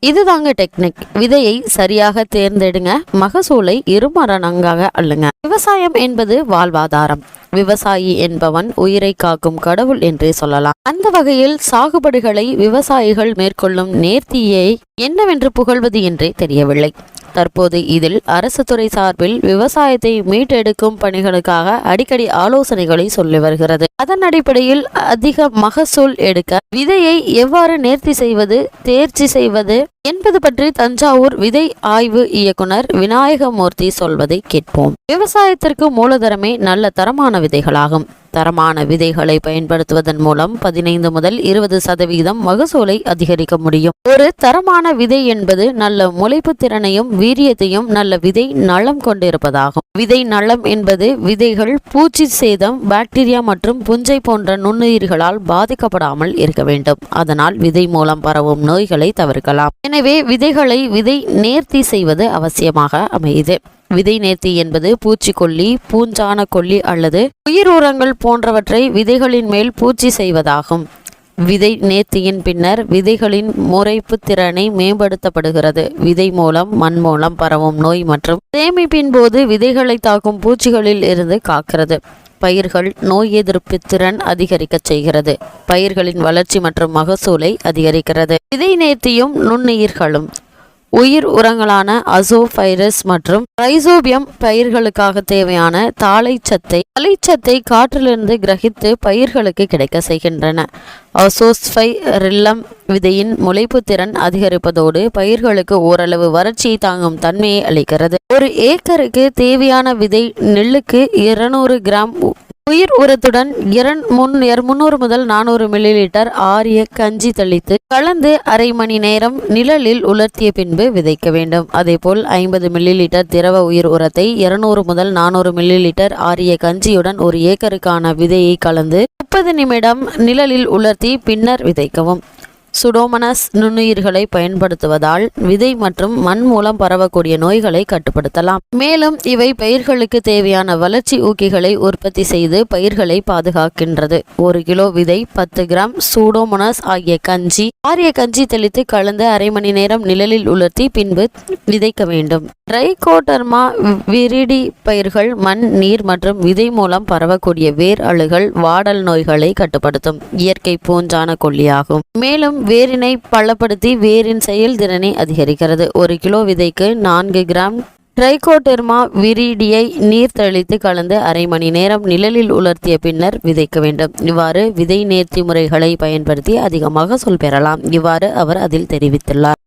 இதுதாங்க டெக்னிக். விதையை சரியாக தேர்ந்தெடுங்க, மகசூலை இருமடங்காக அள்ளுங்க. விவசாயம் என்பது வாழ்வாதாரம். விவசாயி என்பவன் உயிரை காக்கும் கடவுள் என்றே சொல்லலாம். அந்த வகையில் சாகுபடிகளை விவசாயிகள் மேற்கொள்ளும் நேர்த்தியை என்னவென்று புகழ்வது என்றே தெரியவில்லை. தற்போது இதில் அரசு துறை சார்பில் விவசாயத்தை மீட்டெடுக்கும் பணிகளுக்காக அடிக்கடி ஆலோசனைகளை சொல்லி வருகிறது. அதன் அடிப்படையில் அதிக மகசூல் எடுக்க விதையை எவ்வாறு நேர்த்தி செய்வது, தேர்ச்சி செய்வது என்பது பற்றி தஞ்சாவூர் விதை ஆய்வு இயக்குனர் விநாயகமூர்த்தி சொல்வதை கேட்போம். விவசாயத்திற்கு மூலதனமே நல்ல தரமான விதைகளாகும். தரமான விதைகளை பயன்படுத்துவதன் மூலம் 15 முதல் 20% மகசூலை அதிகரிக்க முடியும். ஒரு தரமான விதை என்பது நல்ல முளைப்பு திறனையும் வீரியத்தையும் நல்ல விதை நலம் கொண்டிருப்பதாகும். விதை நலம் என்பது விதைகள் பூச்சி சேதம், பாக்டீரியா மற்றும் புஞ்சை போன்ற நுண்ணுயிர்களால் பாதிக்கப்படாமல் இருக்க வேண்டும். அதனால் விதை மூலம் பரவும் நோய்களை தவிர்க்கலாம். எனவே விதைகளை விதை நேர்த்தி செய்வது அவசியமாக அமையுது. விதை நேர்த்தி என்பது பூச்சிக்கொல்லி, பூஞ்சான கொல்லி அல்லது உயிர் உரங்கள் போன்றவற்றை விதைகளின் மேல் பூச்சி செய்வதாகும். விதை நேர்த்தியின் பின்னர் விதைகளின் முளைப்பு திறனை மேம்படுத்தப்படுகிறது. விதை மூலம் மண் மூலம் பரவும் நோய் மற்றும் சேமிப்பின் போது விதைகளை தாக்கும் பூச்சிகளில் இருந்து காக்கிறது. பயிர்கள் நோய் எதிர்ப்பு திறன் அதிகரிக்க செய்கிறது. பயிர்களின் வளர்ச்சி மற்றும் மகசூலை அதிகரிக்கிறது. விதை நேர்த்தியும் நுண்ணுயிர்களும் உயிர் உரங்களான அசோபைரஸ் மற்றும் ரைசோபியம் பயிர்களுக்காக தேவையான தாளைச்சத்தை காற்றிலிருந்து கிரகித்து பயிர்களுக்கு கிடைக்க செய்கின்றன. அசோஸ்பைரில்லம் விதையின் முளைப்பு திறன் அதிகரிப்பதோடு பயிர்களுக்கு ஓரளவு வறட்சியை தாங்கும் தன்மையை அளிக்கிறது. ஒரு ஏக்கருக்கு தேவையான விதை நெல்லுக்கு 200 கிராம் உயிர் உரத்துடன் 300 முதல் 400 மில்லிலிட்டர் ஆரிய கஞ்சி தெளித்து கலந்து அரை மணி நேரம் நிழலில் உலர்த்திய பின்பு விதைக்க வேண்டும். அதேபோல் 50 மில்லிலிட்டர் திரவ உயிர் உரத்தை 200 முதல் 400 மில்லிலிட்டர் ஆரிய கஞ்சியுடன் ஒரு ஏக்கருக்கான விதையை கலந்து 30 நிமிடம் நிழலில் உலர்த்தி பின்னர் விதைக்கவும். சுடோமனஸ் நுண்ணுயிர்களை பயன்படுத்துவதால் விதை மற்றும் மண் மூலம் பரவக்கூடிய நோய்களை கட்டுப்படுத்தலாம். மேலும் இவை பயிர்களுக்கு தேவையான வளர்ச்சி ஊக்கிகளை உற்பத்தி செய்து பயிர்களை பாதுகாக்கின்றது. 1 கிலோ விதை 10 கிராம் சூடோமோனாஸ் ஆரிய கஞ்சி தெளித்து கலந்து அரை மணி நேரம் நிழலில் உலர்த்தி பின்பு விதைக்க வேண்டும். ட்ரைகோடர்மா விரிடி பயிர்கள் மண், நீர் மற்றும் விதை மூலம் பரவக்கூடிய வேர் அழுகல், வாடல் நோய்களை கட்டுப்படுத்தும் இயற்கை பூஞ்சான கொல்லியாகும். மேலும் வேரினை பலப்படுத்தி வேரின் செயல்திறனை அதிகரிக்கிறது. 1 கிலோ விதைக்கு 4 கிராம் ட்ரைகோடெர்மா விரிடியை நீர் தெளித்து கலந்து அரை மணி நேரம் நிழலில் உலர்த்திய பின்னர் விதைக்க வேண்டும். இவ்வாறு விதை நேர்த்தி முறைகளை பயன்படுத்தி அதிகமாக சொல் பெறலாம். இவ்வாறு அவர் அதில் தெரிவித்துள்ளார்.